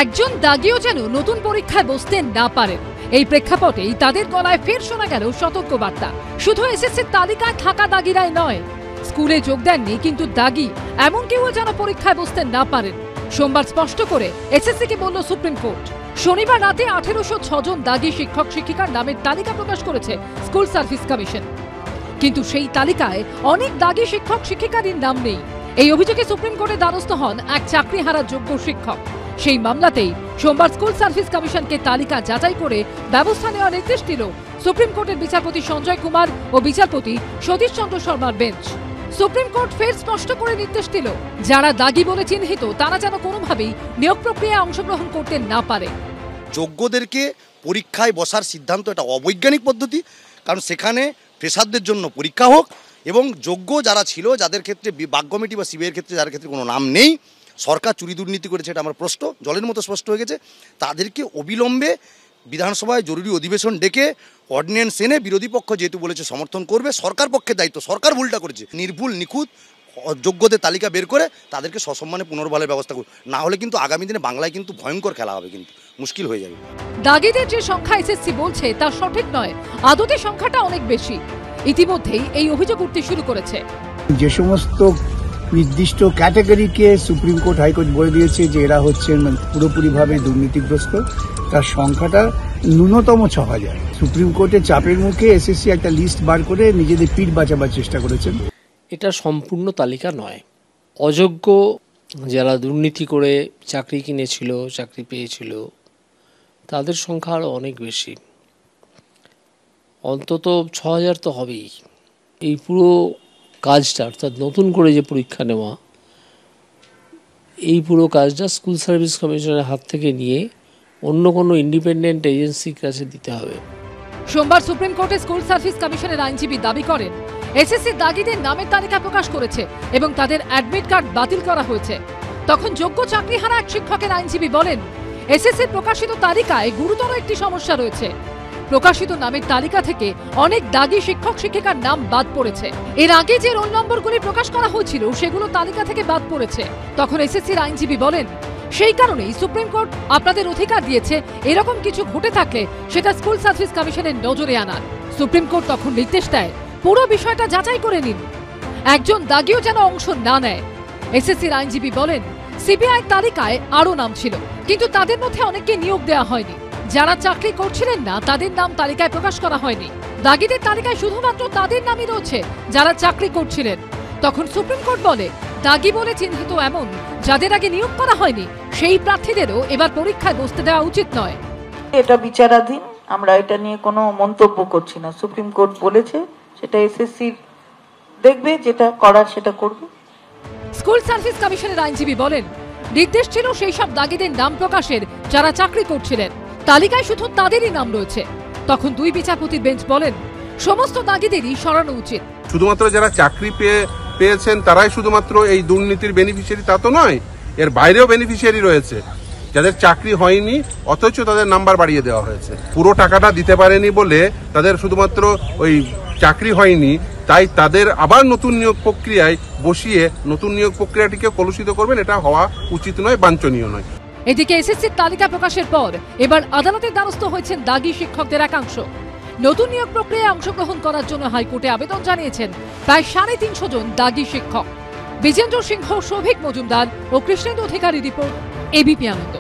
একজন দাগিও যেন নতুন পরীক্ষায় বসতে না পারেন, এই প্রেক্ষাপটেই তাদের গলায় ফের শোনা গেল সতর্ক বার্তা। শুধু এসএসসির তালিকায় থাকা দাগিরাই নয়, স্কুলে যোগ দেননি কিন্তু দাগি এমন কেউ যেন পরীক্ষায় বসতে না পারেন। সোমবার স্পষ্ট করে এসএসসিকে বলল সুপ্রিম কোর্ট। শনিবার রাতে 1806 জন দাগি শিক্ষক শিক্ষিকার নামের তালিকা প্রকাশ করেছে স্কুল সার্ভিস কমিশন, কিন্তু সেই তালিকায় অনেক দাগি শিক্ষক শিক্ষিকাদের নাম নেই। এই অভিযোগে সুপ্রিম কোর্টে দ্বারস্থ হন এক চাকরিহারা যোগ্য শিক্ষক। সেই মামলাতেই সোমবার স্কুল সার্ভিস কমিশনকে তালিকা যাচাই করে ব্যবস্থা নেওয়ার নির্দেশ দিল সুপ্রিম কোর্টের বিচারপতি সঞ্জয় কুমার ও বিচারপতি সতীশ চন্দ্র শর্মার বেঞ্চ। সুপ্রিম কোর্ট ফের স্পষ্ট করে নির্দেশ দিল, যারা দাগি বলে চিহ্নিত তারা যেন কোনোভাবেই নিয়োগ প্রক্রিয়ায় অংশগ্রহণ করতে না পারে। যোগ্যদেরকে পরীক্ষায় বসার সিদ্ধান্ত এটা অবৈজ্ঞানিক পদ্ধতি, কারণ সেখানে ফ্রেশারদের জন্য পরীক্ষা হোক এবং যোগ্য যারা ছিল, যাদের ক্ষেত্রে বাক কমিটি বা সিবিআইয়ের ক্ষেত্রে যার ক্ষেত্রে কোনো নাম নেই, সরকার চুরি দুর্নীতি করেছে, এটা আমার প্রশ্ন জলের মতো স্পষ্ট হয়ে গেছে, তাদেরকে অবিলম্বে বিধানসভায় জরুরি অধিবেশন ডেকে অর্ডিন্যান্স এনে বিরোধী পক্ষ যেহেতু বলেছে সমর্থন করবে, সরকার পক্ষের দায়িত্ব, সরকার ভুলটা করেছে, নির্ভুল নিখুঁত যোগ্যদের তালিকা বের করে তাদেরকে সসম্মানে পুনর্বহালের ব্যবস্থা করুন, না হলে কিন্তু আগামী দিনে বাংলায় কিন্তু ভয়ঙ্কর খেলা হবে, কিন্তু মুশকিল হয়ে যাবে। দাগিদের যে সংখ্যা এসএসসি বলছে তা সঠিক নয়, আদতে সংখ্যাটা অনেক বেশি। ইতিমধ্যেই এই অভিযোগ উঠতে শুরু করেছে। যে সমস্ত নির্দিষ্ট ক্যাটাগরিকে সুপ্রিম কোর্ট হাইকোর্ট বলে দিয়েছে যে এরা হচ্ছেন পুরোপুরিভাবে দুর্নীতিগ্রস্ত, তার সংখ্যাটা ন্যূনতম 6000। সুপ্রিম কোর্টের চাপের মুখে এসএসসি একটা লিস্ট বার করে নিজেদের পিঠ বাঁচাবার চেষ্টা করেছেন। এটা সম্পূর্ণ তালিকা নয়। অযোগ্য যারা দুর্নীতি করে চাকরি কিনেছিল, চাকরি পেয়েছিল, তাদের সংখ্যা আরও অনেক বেশি, অন্তত 6000 তো হবেই। এই পুরো কাজটা, অর্থাৎ নতুন করে যে পরীক্ষা নেওয়া, এই পুরো কাজটা স্কুল সার্ভিস কমিশনের হাত থেকে নিয়ে অন্য কোনো ইন্ডিপেন্ডেন্ট এজেন্সির কাছে দিতে হবে। সোমবার সুপ্রিম কোর্টে স্কুল সার্ভিস কমিশনের আইনজীবী দাবি করেন, এসএসসি দাগিদের নামের তালিকা প্রকাশ করেছে এবং তাদের অ্যাডমিট কার্ড বাতিল করা হয়েছে। তখন যোগ্য চাকরিহারা এক শিক্ষকের আইনজীবী বলেন, এসএসসির প্রকাশিত তালিকায় গুরুতর একটি সমস্যা রয়েছে। প্রকাশিত নামের তালিকা থেকে অনেক দাগি শিক্ষক শিক্ষিকার নাম বাদ পড়েছে। এর আগে যে রোল নম্বরগুলি প্রকাশ করা হয়েছিল সেগুলো তালিকা থেকে বাদ পড়েছে। তখন এসএসসির আইনজীবী বলেন, সেই কারণেই সুপ্রিম কোর্ট আপনাদের অধিকার দিয়েছে এরকম কিছু ঘটে থাকলে সেটা স্কুল সার্ভিস কমিশনের নজরে আনার। সুপ্রিম কোর্ট তখন নির্দেশ দেয়, পুরো বিষয়টা যাচাই করে নিন, একজন দাগিও যেন অংশ না নেয়। এসএসসির আইনজীবী বলেন, সিবিআই তালিকায় আরও নাম ছিল, কিন্তু তাদের মধ্যে অনেককে নিয়োগ দেওয়া হয়নি। যারা চাকরি করছিলেন না তাদের নাম তালিকায় প্রকাশ করা হয়নি। দাগিদের তালিকায় শুধুমাত্র তাদের নামই রয়েছে যারা চাকরি করছিলেন। তখন সুপ্রিম কোর্ট বলে, দাগি বলে চিহ্নিত এমন যাদের আগে নিয়োগ করা হয়নি সেই প্রার্থীদেরও এবার পরীক্ষায় বসতে দেওয়া উচিত নয়। এটা বিচারাধীন, আমরা এটা নিয়ে কোনো মন্তব্য করছি না। সুপ্রিম কোর্ট বলেছে, সেটা এসএসসি দেখবে, যেটা করার সেটা করবে। স্কুল সার্ভিস কমিশনের আইনজীবী বলেন, নির্দেশ ছিল সেই সব দাগিদের নাম প্রকাশের যারা চাকরি করছিলেন, তালিকায় শুধু তাদেরই নাম রয়েছে। তখন দুই বিচারপতির বেঞ্চ বলেন, সমস্ত দাগিদেরই সরানো উচিত। শুধুমাত্র যারা চাকরি পেয়েছেন তারাই শুধুমাত্র এই দুর্নীতির বেনিফিশিয়ারি তা তো নয়, এর বাইরেও বেনিফিশিয়ারি রয়েছে যাদের চাকরি হয়নি অথচ তাদের নাম্বার বাড়িয়ে দেওয়া হয়েছে। পুরো টাকাটা দিতে পারেনি বলে তাদের শুধুমাত্র ওই চাকরি হয়নি, তাই তাদের আবার নতুন নিয়োগ প্রক্রিয়ায় বসিয়ে নতুন নিয়োগ প্রক্রিয়াটিকে কলুষিত করবেন, এটা হওয়া উচিত নয়, বাঞ্ছনীয় নয়। এদিকে এসএসসির তালিকা প্রকাশের পর এবার আদালতের দ্বারস্থ হয়েছেন দাগি শিক্ষকদের একাংশ। নতুন নিয়োগ প্রক্রিয়ায় অংশগ্রহণ করার জন্য হাইকোর্টে আবেদন জানিয়েছেন প্রায় 350 জন দাগি শিক্ষক। বিজেন্দ্র সিংহ, সৌভিক মজুমদার ও কৃষ্ণেন্দু অধিকারী রিপোর্ট, এবিপি আনন্দ।